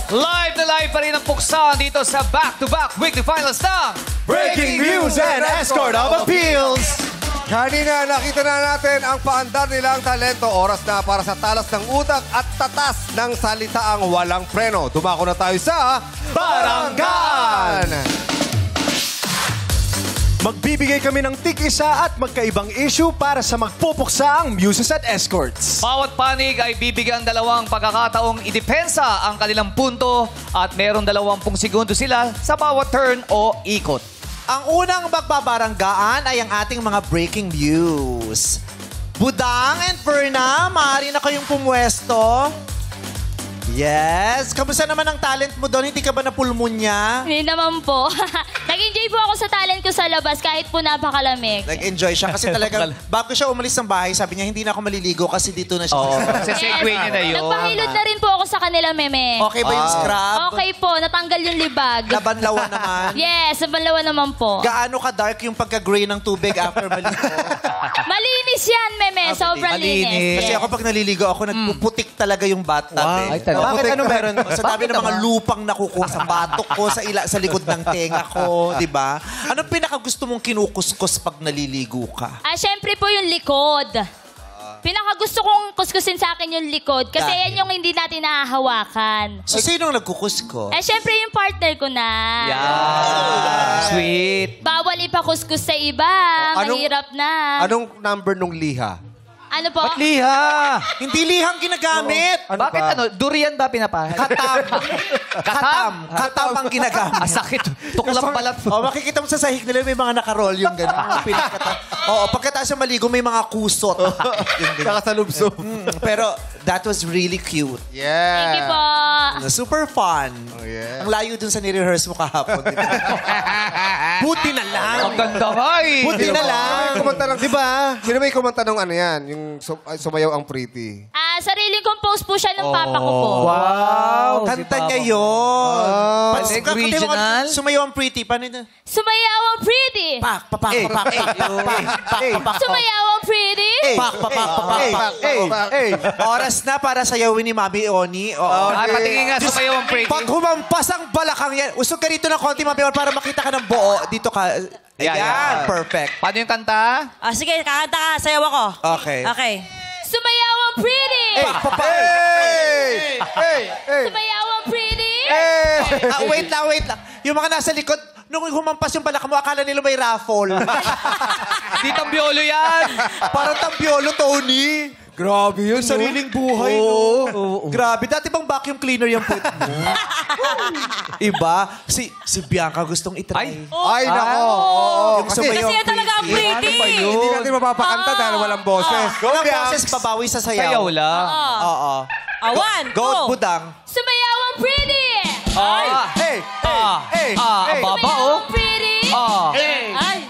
Live na live pa rin ang puksa dito sa back-to-back weekly finals ng Breaking News and Escort of Appeals. Kanina nakita na natin ang paandar nilang talento. Oras na para sa talas ng utak at tatas ng salitaang walang preno. Dumako na tayo sa Baranggan! Magbibigay kami ng tig-isa at magkaibang issue para sa magpupuksa ang Muses at Escorts. Bawat panig ay bibigyan dalawang pagkakataong idepensa ang kanilang punto at meron 20 segundo sila sa bawat turn o ikot. Ang unang magbabaranggaan ay ang ating mga breaking news. Budang and Verna, maaari na kayong pumwesto. Yes. Kamusta naman ang talent mo doon? Hindi ka ba napulmonya? Hindi naman po. Nag-enjoy po ako sa talent ko sa labas kahit po napakalamig. Nag-enjoy siya kasi talagang bago siya umalis ng bahay, sabi niya, hindi na ako maliligo kasi dito na siya. Sa segue niya na yun. Nagpahilot na rin po ako sa kanila, meme. Okay ba yung scrub? Okay po, natanggal yung libag. Laban-lawan naman? Yes, nabanlawan naman po. Gaano ka-dark yung pagka-gray ng tubig after maligo? Malinis yan, meme. Sobrang linis. Kasi ako pag naliligo ako, nagpuputik talaga yung bathtub. Ay, talaga. Bakit ano meron? Sa dami ng mga lupang nakukuha sa batok ko, sa likod ng tenga ko, di ba? Anong pinakagusto mong kinukuskus pag naliligo ka? Syempre po yung likod. Pinakagusto kong kuskusin sa akin yung likod kasi yan yung hindi natin nahahawakan. So, sinong nagkukusko? Syempre yung partner ko na. Sweet. Bawal ipakuskus sa iba. Mahirap na. Anong number nung liha? Ano po? Liha! Hindi lihang ginagamit. Bakit ano? Durian ba pinapahal? Katam ang ginagamit. Sakit. Tuklap pala. Makikita mo sa sahig nila may mga nakaroll yung gano'n. Pagkatapos ng maligo may mga kusot. Kakasalubsob. Pero that was really cute. Yeah. Thank you po. Super fun. yeah. Ang layo dun sa nire-rehearse mo kahapon. Buti na lang. Ang ganda nga eh. Buti na lang. Kumanta ng, di ba? Sino may kumanta ng ano yan? Yung sumayaw ang pretty. Sariling compose po siya ng papa ko po. Wow. Kanta niya yun. Original? Sumayaw ang pretty. Paano yun? Sumayaw ang pretty! Pak. Sumayaw ang pretty! Pak. Oras na para sayawin ni Mami Oni. Ay, patingin nga sumayaw ang pretty. Pag humampas ang balakang yan, usog ka rito ng konti, Mami Oni, para makita ka ng buo. Dito ka. Ayan, perfect. Paano yung kanta? Sige, kakanta ka. Sayaw ako. Okay. Okay. Sumayaw ang pretty! Sumayaw ang pretty! Wait lang. Yung mga nasa likod, nung humampas yung balakang mo, akala nila may raffle. Di tambiolo yan. Parang tambiolo, Tony. Grabe yun. Sariling buhay, no? Grabe. Dati bang vacuum cleaner yung put mo? Iba. Si Bianca gustong itry. Ay, nako. Yung sumayaw Kasi talaga ang pretty. Hindi natin mapapakanta dahil walang boses. Walang boses, babawi sa sayaw. Sayaw lang. Oo. One, Go, go. Budang. Sumayaw ang pretty! Hey! Ang baba oh. Sumayaw ang pretty! Ay.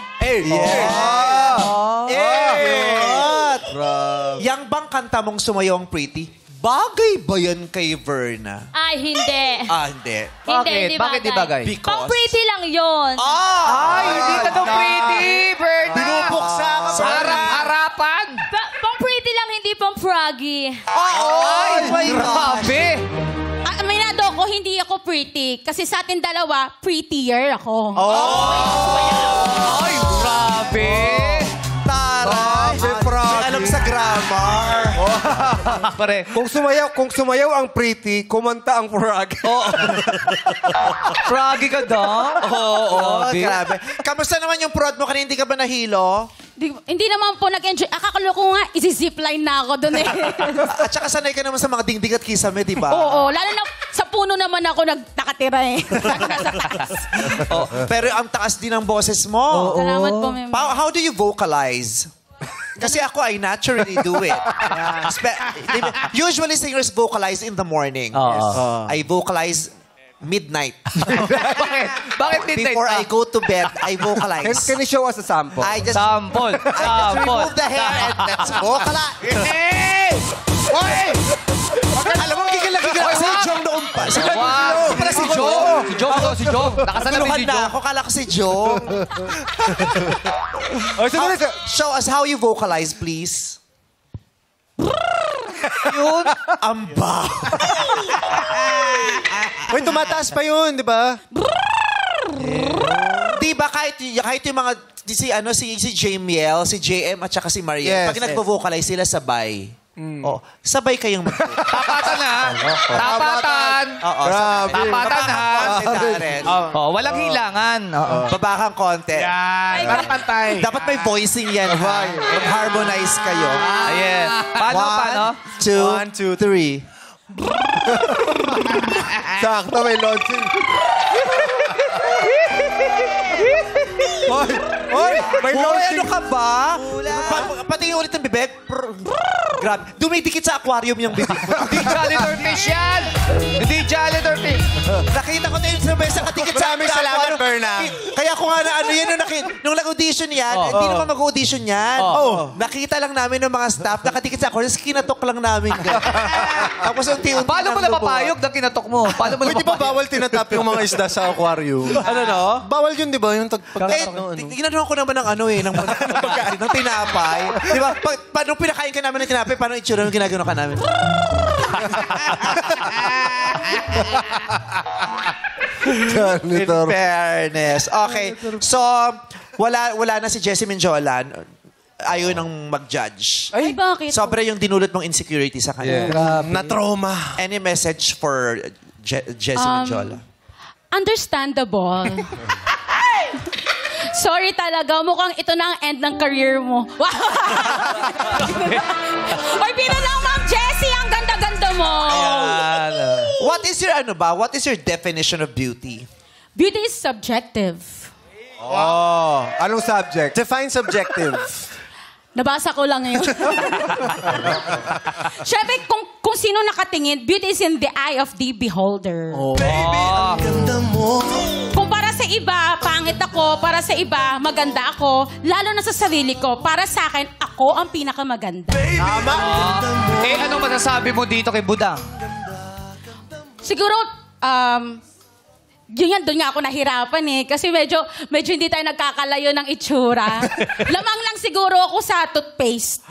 Yang bang kanta mong sumayaw ang pretty? Bagay ba yan kay Verna? Ay, hindi. Hindi. Hindi Bakit di bagay? Pang pretty lang yun. Ay, hindi ka daw pretty, Berna. Binubuksa ka ba? Harap-harapan. Pang pretty lang, hindi pang froggy. Ay, grabe. Aminado ko, hindi ako pretty. Kasi sa atin dalawa, prettier ako. Ay, grabe. Alam sa grammar. Pare. Kung sumayaw ang pretty, kumanta ang frog. Froggy ka daw? Oo. Grabe. Kamusta naman yung prod mo? Kanina hindi ka ba nahilo? Hindi naman po nag-enjoy. Akakalo ko nga, isi-zipline na ako doon eh. At saka sanay ka naman sa mga dingding at kisame, di ba? Oo, lalo na sa puno naman ako nakatira eh. Pero ang taas din ng boses mo. Salamat po, ma'am. How do you vocalize? Kasi ako, I naturally do it. Usually, singers vocalize in the morning. I vocalize midnight. Bakit midnight? Before I go to bed, I vocalize. Can you show us a sample? I just Sample. remove the hair and let's vocalize. Hey! Alam mo, gigil-gigil ako si Jong noon pa. Wow. Para si Jong. Si Jong. Nakasalamin si Jong. Ako, kala ko si Jong. Show us how you vocalize, please. Yun. Amba. Uy, tumataas pa yun, di ba? Di ba kahit yung mga si Jamiel, si JM at saka si Mariel, Yes, pag nagvo-vocalize sila sabay. Oh, sabay kayong Tapatan ha. Tapatan. Oo, Grabe. Tapatan ha. Oh, Walang hilangan. babakang konti. Yan. Parang pantay. Dapat may voicing yan, ha? Mag-harmonize kayo. Ayan. Paano? 1, 2, 3. Sakto, may launching. Oy, may Hoy, launching. ano ka ba? Patingin ulit ng bibig. Grabe. Dumidikit sa aquarium yung bibig mo. Hindi janitor fish yan. Hindi janitor fish. Nakita ko na yung sabay sa katikit sa Maraming salamat, aquarium. Berna. Kaya ko nga na ano yan, nung nag-audition yan, hindi naman mag-audition yan. Nakita lang namin ng mga staff, nakatikit sa aquarium, kinatok lang namin. Tapos unti-unti Paano mo lang napapayog na kinatok mo? Paano mo Uy, di ba napapayog? bawal tinatap yung mga isda sa aquarium? Ano no? Bawal yun, di ba? Yung pagtatak ng ano. Ginagawa ko naman ng ano eh, ng tinapay. Di ba? Paano pinakain ka namin ng tinapay, paano itsura yung ginagawa ka namin? In fairness. Okay. So, wala na si Jessie Minjolan. Ayaw nang mag-judge. Ay, bakit? Sobra yung dinulot mong insecurity sa kanya. Na-trauma. Any message for Jessie Minjola? Understandable. Sorry talaga, mukhang ito na ang end ng career mo. Oy, bino lang, Ma'am Jessie, ang ganda-ganda mo. What is your definition of beauty? Beauty is subjective. Anong subject? Define subjective. Nabasa ko lang yun. Siyempre, kung sino nakatingin, beauty is in the eye of the beholder. Kung para sa iba, pangit ako, para sa iba, maganda ako, lalo na sa sarili ko, para sa akin, ako ang pinakamaganda. Eh, anong masasabi mo dito kay Budang? Siguro, yun yan, doon nga ako nahirapan eh. Kasi medyo hindi tayo nagkakalayo ng itsura. Lamang lang siguro ako sa toothpaste.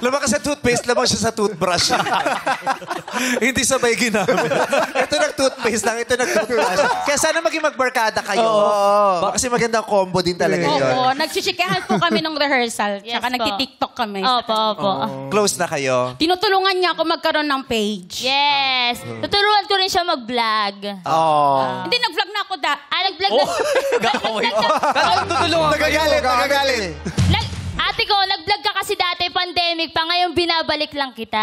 Lamang ka sa toothpaste, lamang siya sa toothbrush. Hindi sabay ginamit. Ito nag-toothpaste lang, ito nag-toothbrush. Kaya sana maging magbarkada kayo. Kasi magandang combo din talaga yun. Oo, nagsisikahan po kami ng rehearsal. Yes Tsaka po. nagtitiktok kami. Opo. Close na kayo. Tinutulungan niya ako magkaroon ng page. Yes. Tuturuan ko rin siya mag-vlog. Hindi, nag-vlog na ako Nag-vlog na. Anong tutulungan Nagagalit. Ate ko, nag-vlog ka kasi dati, pandemic pa. Ngayon, binabalik lang kita.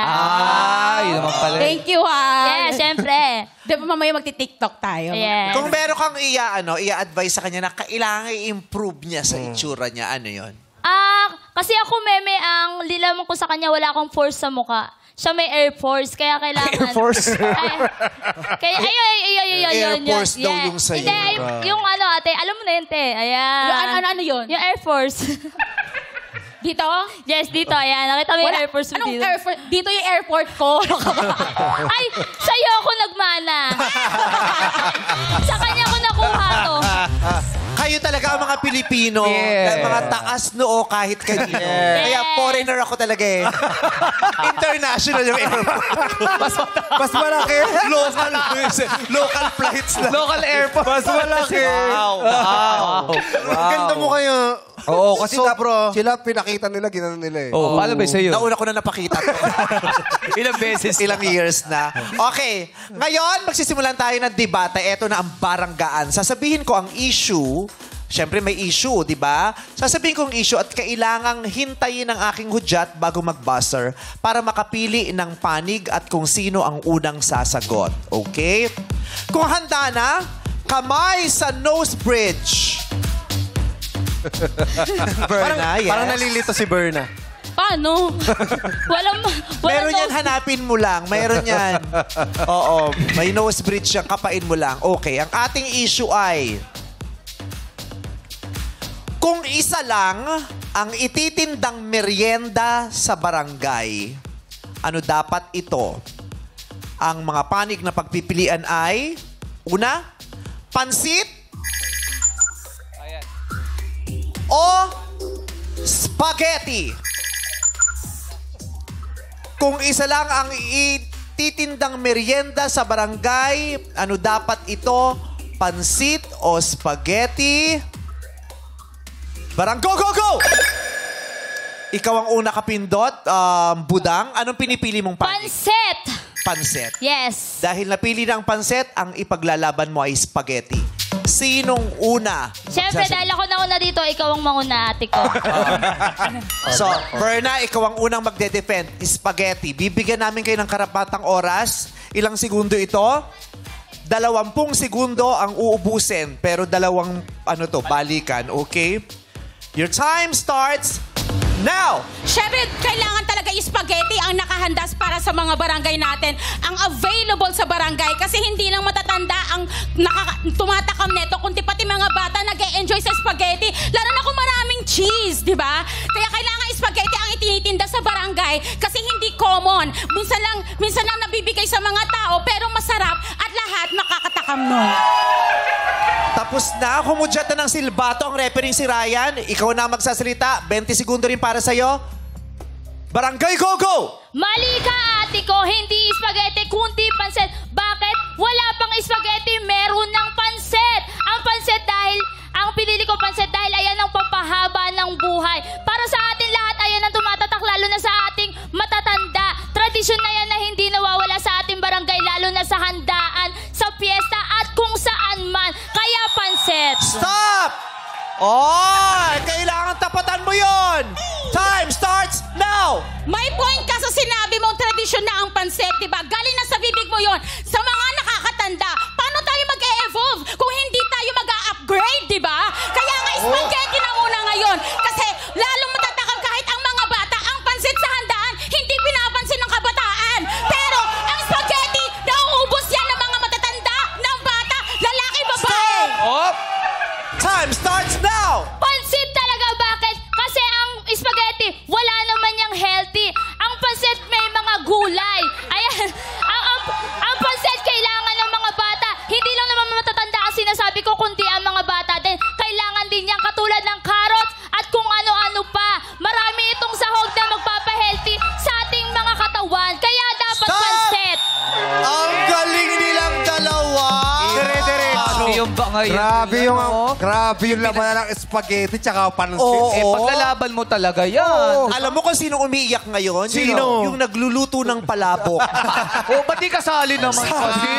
Yun naman pala. Thank you, ha. Yes, syempre. Di ba mamaya magti-tiktok tayo? Yes. Kung meron kang i-advise sa kanya na kailangan i-improve niya sa itsura niya, ano yun? Kasi ako, meme, ang lilamang ko sa kanya, wala akong force sa mukha. Siya may Air Force, kaya kailangan... Air Force? Kaya, Air yun. Force daw yung sa'yo. Hindi, yung ano, ate, alam mo na yun, te. Ayan. Ano yun? Yung Air Force. Dito? Yes, dito. Ayan. Nakita mo yung Air Force mo Anong dito? Air Force? Dito yung airport ko. Ano ka ba? Ay, sa'yo ako nagmana. Sa kanya ko nakuha to. Kayo talaga ang mga Pilipino. Yeah. Mga taas noo kahit kanino. Kaya foreigner ako talaga eh. International yung airport. Mas malaki. Local flights na. Local airport. Mas malaki. Wow. Ganda mo kayo. Oo, kasi sila pinakita nila, ginano nila eh. Oh, paano ba sa'yo? Nauna ko na napakita to. Ilang beses? Ilang years na. Okay. Ngayon, magsisimulan tayo ng debate. Ito na ang baranggaan. Sasabihin ko ang issue. Siyempre may issue, di ba? Sasabihin ko ang issue at kailangang hintayin ang aking hudyat bago mag-buzzer para makapili ng panig at kung sino ang unang sasagot. Okay? Kung handa na, kamay sa nose bridge. Berna, yes. Parang nalilito si Berna. Paano? Walang Meron yan, nose- hanapin mo lang. Meron yan. Oo, may nose bridge yan, kapain mo lang. Okay, ang ating issue ay, kung isa lang ang ititindang merienda sa barangay, ano dapat ito? Ang mga panig na pagpipilian ay, una, pansit o spaghetti. Kung isa lang ang nagtitindang merienda sa barangay. Ano dapat ito? Pansit o spaghetti? Go, go, go! Ikaw ang una kapindot, Budang. Anong pinipili mong Pansit! Pansit. Yes. Dahil napili ng pansit, ang ipaglalaban mo ay spaghetti. Sinong una? Siyempre, dahil ako nauna dito, ikaw ang mauna, ate ko. So, Berna, ikaw ang unang magde-defend. Spaghetti. Bibigyan namin kayo ng karapatang oras. Ilang segundo ito? 20 segundo ang uubusin. Pero balikan, okay? Your time starts now! Siyempre, kailangan talaga spaghetti ang nakahanda para sa mga barangay natin. Ang available sa barangay. Kasi hindi lang matatanda ang tumatakam neto, kundi pati mga bata nag-e-enjoy sa spaghetti. Lalo na kung maraming cheese, di ba? Kaya kailangan spaghetti ang itinitinda sa barangay kasi hindi common. Minsan lang nabibigay sa mga tao pero masarap at lahat makakatakam nun. Tapos na, kumudyata ng silbato ang referee si Ryan. Ikaw na magsasalita. 20 segundo rin para sa'yo. Barangay, go, go! Mali ka, ate ko. Hindi spaghetti, kundi pansit. Bakit? Wala pang spaghetti, meron ng pansit. Ang pansit ang pinili ko pansit dahil ayan ang papahaba ng buhay. Para sa atin lahat, ayan ang tumatatak, lalo na sa ating matatanda. Tradisyon na yan na hindi nawawala sa ating barangay, lalo na sa handaan, sa piyesta at kung saan man. Kaya pansit. Stop! Oh, kailangan tapatan mo yon. Time starts now! May point ka sa sinabi mong tradisyon na ang pansit, di ba? Galing na sa bibig mo yon. Sa mga nakakatanda, paano tayo mag-e-evolve kung hindi tayo mag-a-upgrade, di ba? Kaya nga spaghetti na muna ngayon. Kasi lalong matatakam kahit ang mga bata, ang pansit sa handaan, hindi pinapansin ng kabataan. Pero ang spaghetti, nauubos yan ng mga matatanda, ng bata, lalaki, babae. Oh! Time starts now! Pansit talaga, bakit? Kasi ang spaghetti, wala naman yung healthy. Ang pansit may mga gulay. Ayan, ang pansit kailangan ng mga bata. Hindi lang naman matatanda ang sinasabi ko, kundi ang mga bata din. Kailangan din yan katulad ng carrots at kung ano-ano pa. Marami itong sahog na magpapahealthy sa ating mga katawan. Kaya dapat pansit. Ang galing nilang dalawa! Dire-diretso. Yung ba ngayon? Grabe yung laman ng spaghetti tsaka pansit. Oo. Paglalaban mo talaga yan. Alam mo kung sino umiiyak ngayon? Sino? Yung nagluluto ng palabok. Ba't di kasali naman kasi?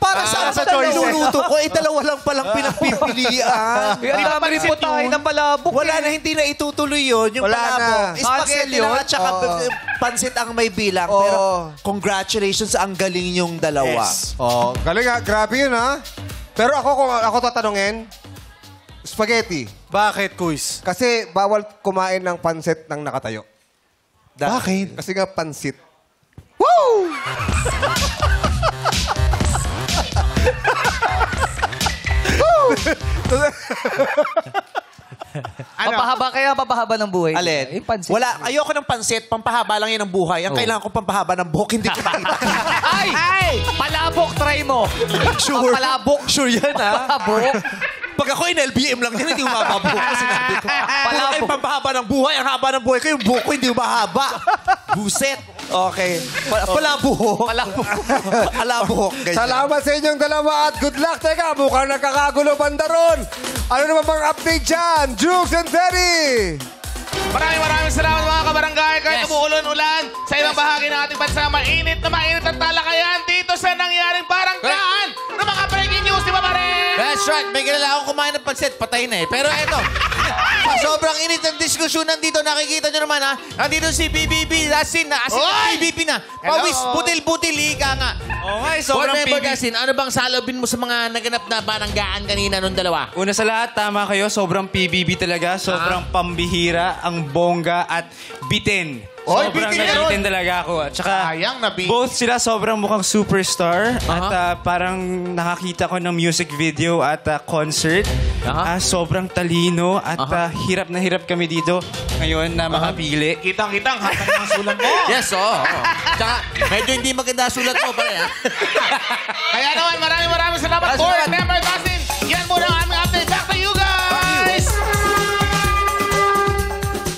Para sa sa sa choices. niluluto ko, dalawa lang palang pinagpipilian. Ang dami rin po tayo ng palabok. Wala na, hindi na itutuloy yun. Yung Wala palabok. na. Spaghetti Cancel lang yun? at saka pansit ang may bilang. Pero congratulations, ang galing yung dalawa. Oh, galing ha. Grabe yun ha. Pero kung ako tatanungin, spaghetti. Bakit, Kuis? Kasi bawal kumain ng pansit ng nakatayo. Bakit? Kasi nga pansit. Papahaba ng buhay. Alin? Yung pansit. Wala, ayoko ng pansit, pampahaba lang yan ng buhay. Ang kailangan ko pampahaba ng buhok, hindi ko makita. Ay! Palabok, try mo. Sure. Palabok. Sure yan, ha? Palabok. Pag ako in LBM lang yan, hindi umababa buhok ko, sinabi ko. Wala kayong pampahaba ng buhay, ang haba ng buhay ko, yung buhok ko hindi umahaba. Buset. Okay. Palabuhok. Palabuhok. Ganyan. Salamat sa inyong dalawa at good luck. Teka, mukhang nagkakagulo banda ron. Ano naman bang update dyan? Jukes and Teddy! Maraming salamat mga kabarangay. Kahit umuulan-ulan sa ibang bahagi ng ating bansa, mainit ang talakayan dito sa nangyaring baranggaan ng mga breaking news, di ba pare? That's right. May kilala akong kumain ng pansit. Patay na eh. Pero eto, sobrang init ng diskusyon nandito. Nakikita nyo naman ha. Nandito si BBB. Asin na. Asin na BBB na. Pawis. Butil-butil. Ika nga. Okay, Board member Asin, ano bang salobin mo sa mga naganap na baranggaan kanina nung dalawa? Una sa lahat, tama kayo. Sobrang PBB talaga. Sobrang pambihira, ang bongga at bitin. Oy, Sobrang bitin na nabitin talaga ako. At saka, Sayang na bitin. both sila sobrang mukhang superstar. At parang nakakita ko ng music video at concert. Sobrang talino at hirap na hirap kami dito ngayon na makapili. Kitang-kitang, hatang ng sulat mo. Yes, oo. Tsaka, medyo hindi maganda sulat mo pare ha. Kaya naman, maraming salamat, board member Asin. Yan muna ang aming update. Back to you guys!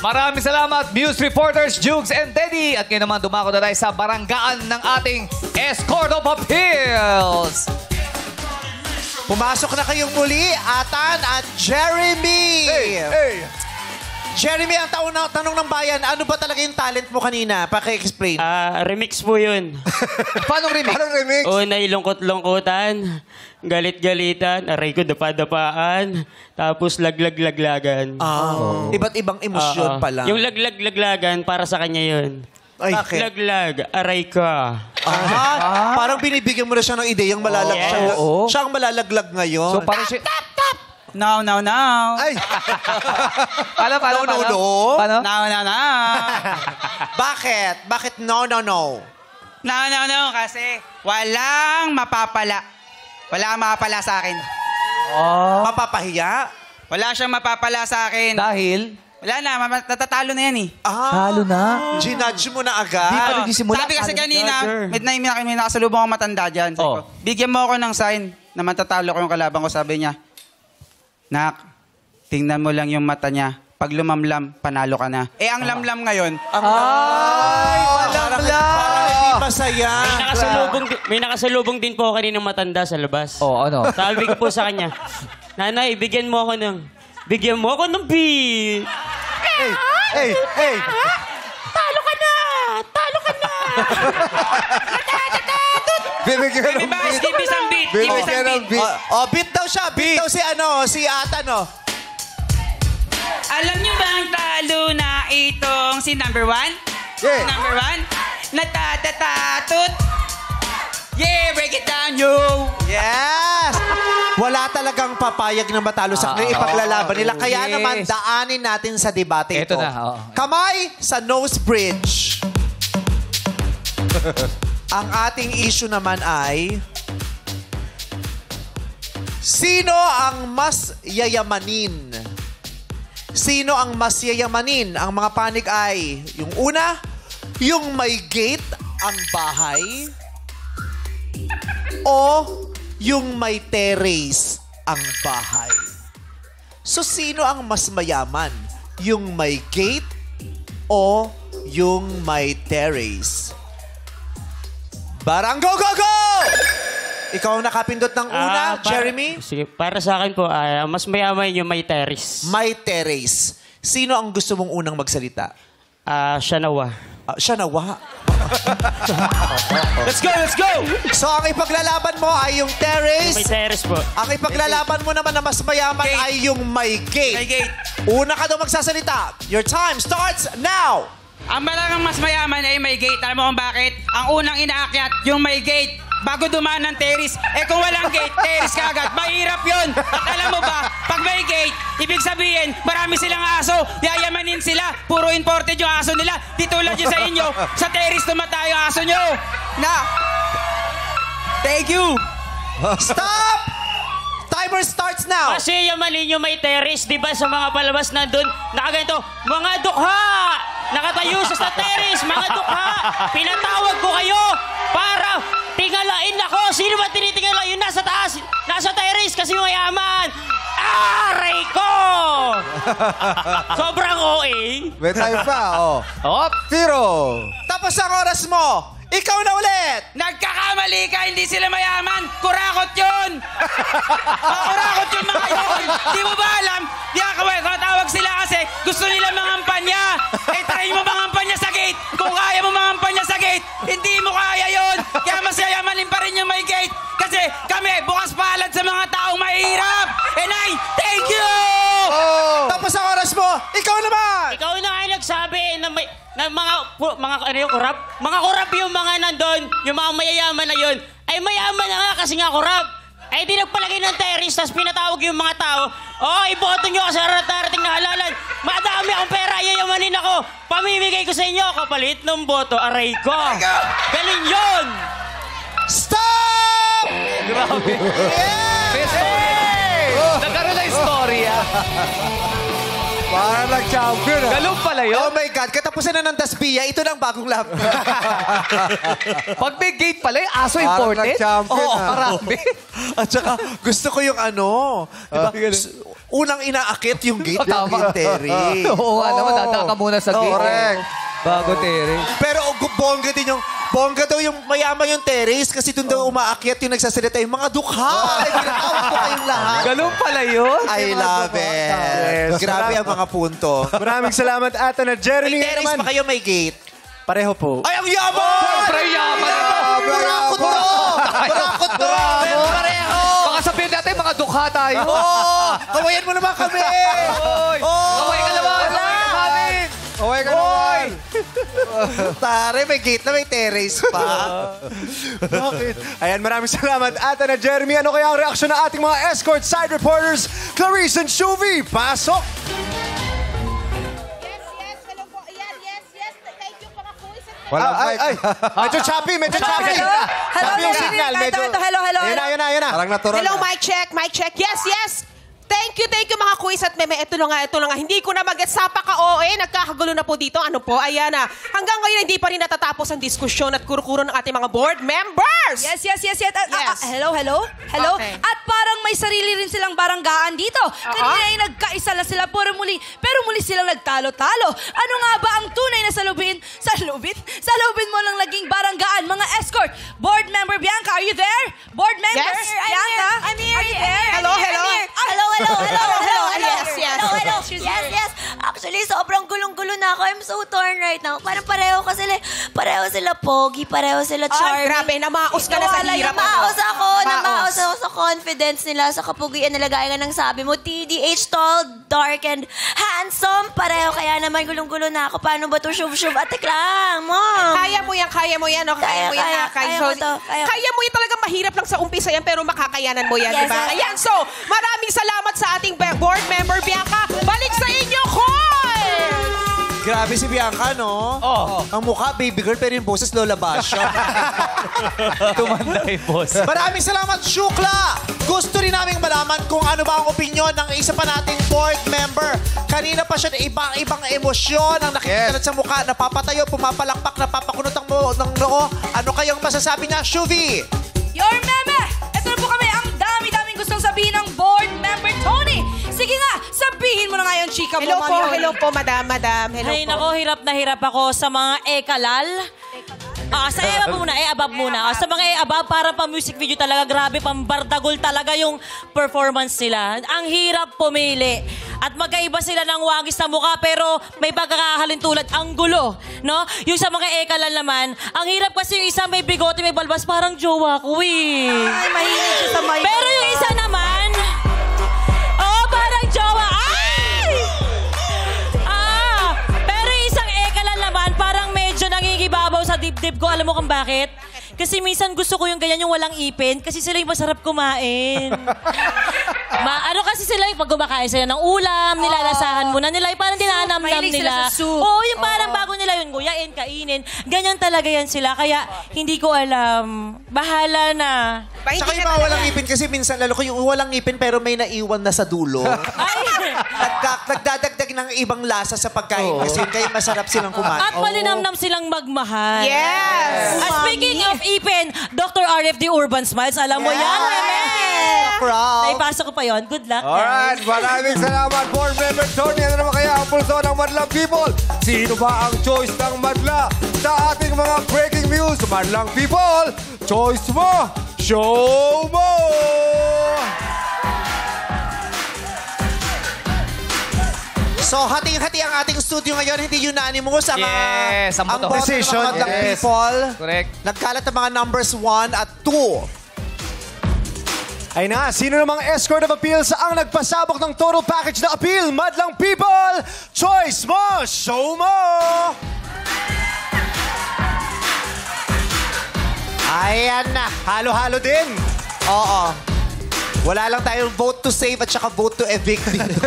Maraming salamat. Salamat, Muse Reporters, Jukes and Teddy. At ngayon naman, dumako na tayo sa baranggaan ng ating Escort of Appeals. Pumasok na kayong muli, Atan at Jeremy. Jeremy, ang tanong ng bayan, ano ba talaga yung talent mo kanina? Paki-explain. Remix po yun. Paano remix? Unay lungkot-lungkutan, galit-galitan, aray ko dapa-dapaan, tapos laglag-laglagan. Iba't ibang emosyon pala. Yung laglag-laglagan, para sa kanya yun. Bakit? Laglag, aray ka. Parang binibigyan mo na siya ng ideyang malalag. Siya ang malalaglag ngayon. So, parang siya... Now. Ay! Paano? Paano? Now. Bakit? Bakit no? No, kasi walang mapapala. Wala kang mapapala sa akin. Mapapahiya? Wala siyang mapapala sa akin. Dahil? Wala na, natatalo na yan eh. Talo na? Ginudge mo na agad? Di pa nagsisimula. Sabi kasi kanina, may nakasalubong akong matanda dyan. Sabi ko, bigyan mo ako ng sign na matatalo ko yung kalaban ko. Sabi niya, Nak, tingnan mo lang yung mata niya. Pag lumamlam, panalo ka na. Ang lamlam ngayon. Parang hindi masaya. May nakasalubong din po kaninang matanda sa labas. Ano? Sabi ko po sa kanya, Nanay, bigyan mo ako ng beat. Hey! Talo ka na! Bibigyan ng Beat. Give me some beat. Beat daw siya. Beat daw si Atan, Alam niyo ba ang talo na itong si number 1? Yeah. Number 1? Natatatatut. Yeah, break it down, yo! Yes! Wala talagang papayag na matalo sa kanila. Ipaglalaban nila. Kaya naman, daanin natin sa debate ito. Ito na. Kamay sa nose bridge. Ang ating issue naman ay... Sino ang mas yayamanin? Sino ang mas yayamanin? Ang mga panig ay... Yung una, yung may gate ang bahay... O yung may terrace ang bahay. So, sino ang mas mayaman? Yung may gate o yung may terrace? Barang go! Ikaw ang nakapindot ng una, Jeremy? Sige, para sa akin po, mas mayaman yung may terrace. May terrace. Sino ang gusto mong unang magsalita? Siya nawa. Siya nawa. Let's go! So, ang ipaglalaban mo ay yung terrace. May terrace po. Ang ipaglalaban mo naman na mas mayaman ay yung may gate. May gate. Una ka daw magsasalita. Your time starts now. Ang malagang mas mayaman ay may gate. Alam mo kung bakit? Ang unang inaakyat, yung may gate. Bago dumaan ng terrace. Kung walang gate, terrace ka agad. Mahirap yun. At alam mo ba, pag may gate, ibig sabihin, marami silang aso. Yayamanin sila. Puro imported yung aso nila. Di tulad yun sa inyo. Sa terrace tumatayo yung aso nyo. Thank you. Stop! Timer starts now. Kasi yamanin yung may terrace, di ba, sa mga palabas nandun, nakaganito, mga dukha! Nakatayo sa terrace, mga dukha! Pinatawag ko kayo para tingalain ako. Sino ba tinitingala? Yun nasa taas, nasa terrace kasi mayaman. Aray ko! Sobrang OA. May time pa, Zero. Tapos ang oras mo. Ikaw na ulit. Nagkakamali ka, hindi sila mayaman. Kurakot yun. Kurakot yun mga yun. Di mo ba alam? Di ako tawag sila kasi gusto nila mangampanya. Try mo mangampanya sa gate. Kung kaya mo mangampanya sa gate, hindi mo kaya yun. Kaya mas yayamanin pa rin yung may gate. Kasi kami, bukas palad sa mga taong mahirap. And I thank you! Tapos ang oras mo. Ikaw naman. Ikaw na ay nagsabi na mga kurap? Mga kurap yung mga nandun, yung mga mayayaman na yun. Ay mayaman na nga kasi nga kurap. Ay di nagpalagay ng terrace, tapos pinatawag yung mga tao. Iboto nyo kasi darating na halalan. Madami akong pera, yayamanin ako. Pamimigay ko sa inyo, kapalit ng boto. Aray ko. Galing yun. Stop! Grabe. Yes! Nagkaroon na istorya. Para nag-champion ah. Galong pala yun. Oh my God, katapusan na ng Daspia, ito na ang bagong lap. Pag may gate pala, yung aso Parang imported. nag-champion, Oo, ah. marami. At saka, gusto ko yung ano, diba? Unang inaakit yung gate ng gate, Terry. Oo nga naman, dadaan ka muna sa gate. Correct. Bago Terry. Pero bongga din yung, bongga daw yung mayaman yung terrace kasi doon daw umaakyat yung nagsasalita yung mga dukha. Ay, pinatawag ko kayong lahat. Galong pala yun. I love it. Yes. Grabe ang mga punto. Maraming salamat, Ata na Jeremy. May terrace pa kayo, may gate. Pareho po. Ay, ang yaman! Siyempre, yaman na to. Barakot to! Barakot to! Pareho! Baka sabihin natin, mga dukha tayo. Oo! Kawayan mo naman kami! Oy! Kaway ka naman! Kaway ka namin! Kaway ka naman. Tare, may gate na may terrace pa. Bakit? Ayan, maraming salamat, Ata na Jeremy. Ano kaya ang reaksyon ng ating mga escort side reporters, Clarice and Shuvi? Pasok! Yes, hello po. Ayan, yes. Thank you mga kuis. Walang mic. Medyo choppy, medyo choppy. Hello, Choppy yung Terry. signal. Medyo... Ito, hello. Ayan na. Parang natural. Hello, na. mic check. Yes. Thank you mga quiz at meme. Ito na nga. Hindi ko na mag-gets. Napaka-OA. Nagkakagulo na po dito. Ano po? Ayan na. Hanggang ngayon, hindi pa rin natatapos ang diskusyon at kuro-kuro ng ating mga board members. Yes. Yes. Hello. Okay. At parang may sarili rin silang baranggaan dito. Kanina ay nagkaisa na sila pero muli silang nagtalo-talo. Ano nga ba ang tunay na salubin mo ng naging baranggaan, mga escort? Board member Bianca, are you there? Board member Yes. Bianca? I'm here. Are you there? Hello. Yes. Actually, sobrang gulong-gulo na ako. I'm so torn right now. Parang pareho sila pogi, pareho sila charming. Grabe, namaos ka na sa hirap. Namaos ako sa confidence nila, sa kapugian nila. Gaya nga ng sabi mo, TDH, tall, dark, and handsome. Pareho, kaya naman gulong-gulo na ako. Paano ba ito? Shub-shub, atik lang, mom. Kaya mo yan. Kaya mo yan. Kaya mo to. Kaya mo yan talagang mahirap lang sa umpisa yan, pero makakayanan mo yan, Yes, di ba? yes. Ayan, so, maraming salamat sa ating board member, Bianca. Balik sa inyo, Koy! Grabe si Bianca, no? Ang mukha, baby girl, pero yung boses, Lola Basha. Tumanda yung boss. Maraming salamat, Shukla! Gusto rin namin malaman kung ano ba ang opinion ng isa pa nating board member. Kanina pa siya ibang emosyon ang nakikita sa mukha. Napapatayo, pumapalakpak, napapakunot ng noo. Ano kayong masasabi niya, Shuvi? Your meme! Ito na po kami ang dami-daming gustong sabihin ng board member Tony. Sige nga, sabihin mo na nga yung chika mo, Hello po, madam. Hello Ay, po. nako, hirap na hirap ako sa mga ekalal. Sa above muna. Sa mga above, para pa music video talaga, grabe, pambardagol talaga yung performance nila. Ang hirap pumili. At magkaiba sila ng wagis na mukha, pero may pagkakahalin tulad. Ang gulo, no? Yung sa mga ekalal naman, ang hirap kasi yung isa may bigote, may balbas, parang jowa ko, eh. Ay, mahilig siya sa may... Pero yung isa naman, parang jowa. Pero yung isang ekalal naman, parang medyo nangigibabaw sa dibdib ko. Alam mo kung bakit? Kasi minsan gusto ko yung ganyan, yung walang ipin, kasi sila yung masarap kumain. Ano kasi sila yung pag kumakain sila ng ulam, nilalasahan muna nila, yung parang dinanamnam Mahilig nila. sila sa soup. Oo, yung parang bago nila yun, guyain, kainin. Ganyan talaga yan sila, kaya hindi ko alam. Bahala na. Saka yung mga walang ngipin kasi minsan lalo ko yung walang ngipin pero may naiwan na sa dulo. Nagdadagdag ng ibang lasa sa pagkain kasi kaya masarap silang kumain. At malinamnam silang magmahal. Yes! At speaking of ipin, Dr. RF The Urban Smiles, alam mo yan, meme. Naipasok ko pa yon. Good luck, Alright, guys. maraming salamat, board member Tony. Ano naman kaya ang pulso ng Madlang People? Sino ba ang choice ng Madla sa ating mga breaking news? Madlang People, choice mo, show mo! So, hati-hati ang ating studio ngayon. Hindi unanimous ang Yes, ang boto. boto ng Decision. mga Madlang Yes. People. Correct. Nagkalat ang mga numbers 1 at 2. Ay na, sino namang escort of appeals ang nagpasabok ng total package na appeal? Madlang People, choice mo, show mo! Ayan na, halo-halo din. Oo. Wala lang tayong vote to save at saka vote to evict dito.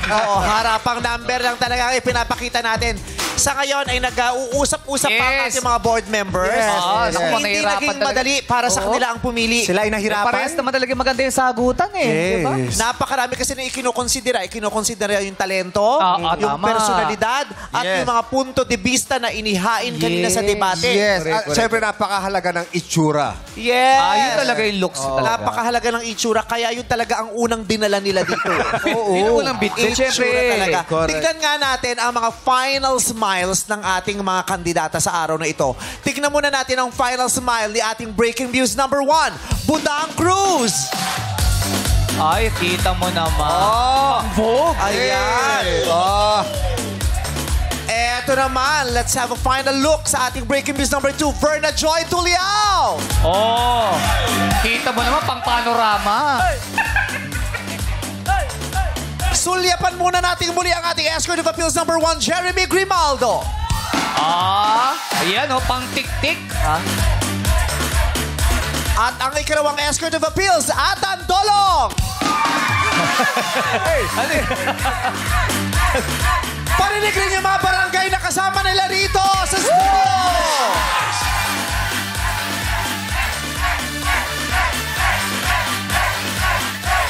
Oo, harapang number lang talaga ang ipinapakita natin. Sa ngayon ay nag-uusap-usap pa ang Yes. ating mga board members. Yes, yes, yes. Hindi naging madali para sa kanila ang pumili. Sila ay nahirapan. Parehas naman talaga maganda yung sagutan eh. Diba? Napakarami kasi na ikinokonsidera yung talento, yung tama. personalidad, at Yes. yung mga punto de vista na inihain kanina sa debate. Yes. At syempre, napakahalaga ng itsura. Yes! Yun talaga yung looks talaga. Napakahalaga ng itsura, kaya yun talaga ang unang dinala nila dito. Oo. Yun ang unang bitbit, Itsura syempre. talaga. Correct. Tignan nga natin ang mga final smiles ng ating mga kandidata sa araw na ito. Tignan muna natin ang final smile ni ating Breaking Views number 1, Budang Cruz. Ay, kita mo naman. Vogue. Ayan. Eto naman, let's have a final look sa ating Breaking Views number 2, Verna Joy Tuliao. Oh. Kita mo naman, pang panorama. Sulyapan muna natin muli ang ating Escort of Appeals number 1, Jeremy Grimaldo. Ayan pang tik-tik. At ang ikalawang Escort of Appeals, Atan Dolong. Parinig rin yung mga barangay na kasama nila rito sa studio.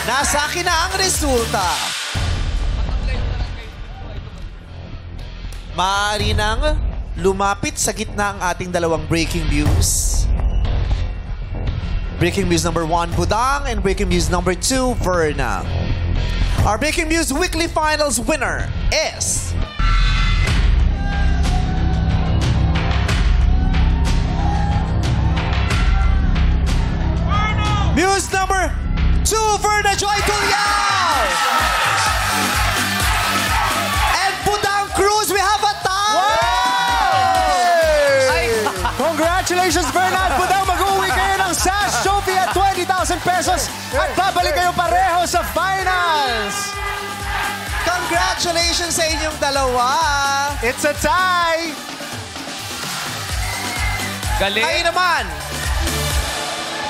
Nasa akin na ang resulta. Maaari nang lumapit sa gitna ang ating dalawang Breaking Views. Breaking News number 1, Budang, and Breaking News number 2, Verna. Our Breaking News Weekly Finals winner is... Muse number 2, Verna Joy Tuliao! And Budang Cruz, we have a tie! Congratulations, Bernard Budang. Mag-uwi kayo ng Sash Trophy at 20,000 pesos at babalik kayo pareho sa finals. Congratulations sa inyong dalawa! It's a tie! Galing. Kayo naman!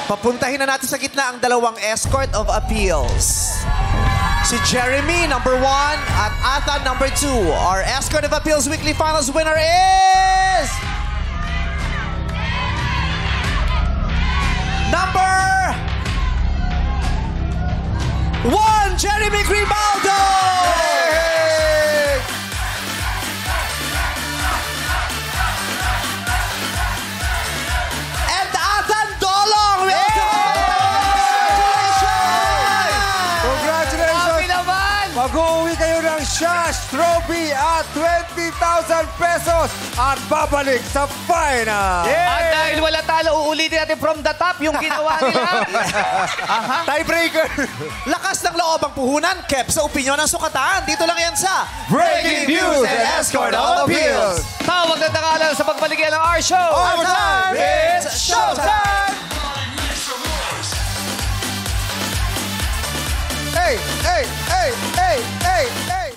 Papuntahin na natin sa gitna ang dalawang Escort of Appeals. Si Jeremy, number 1, at Athan, number 2. Our Escort of Appeals Weekly Finals winner is... Number 1, Jeremy Grimaldo! And Athan Dolong! Congratulations! naman! Mag-uwi kayo ng Sash Trophy at 20,000 pesos at babalik sa final. At dahil wala talo, uulitin natin from the top yung ginawa nila. Tiebreaker. Lakas ng loob ang puhunan, kep sa opinyon ng sukatan. Dito lang yan sa Breaking Views and Escort of Appeals. Tawag na tangalan sa pagbalik ng our show. Overtime, it's showtime! Hey, hey, hey, hey, hey, hey.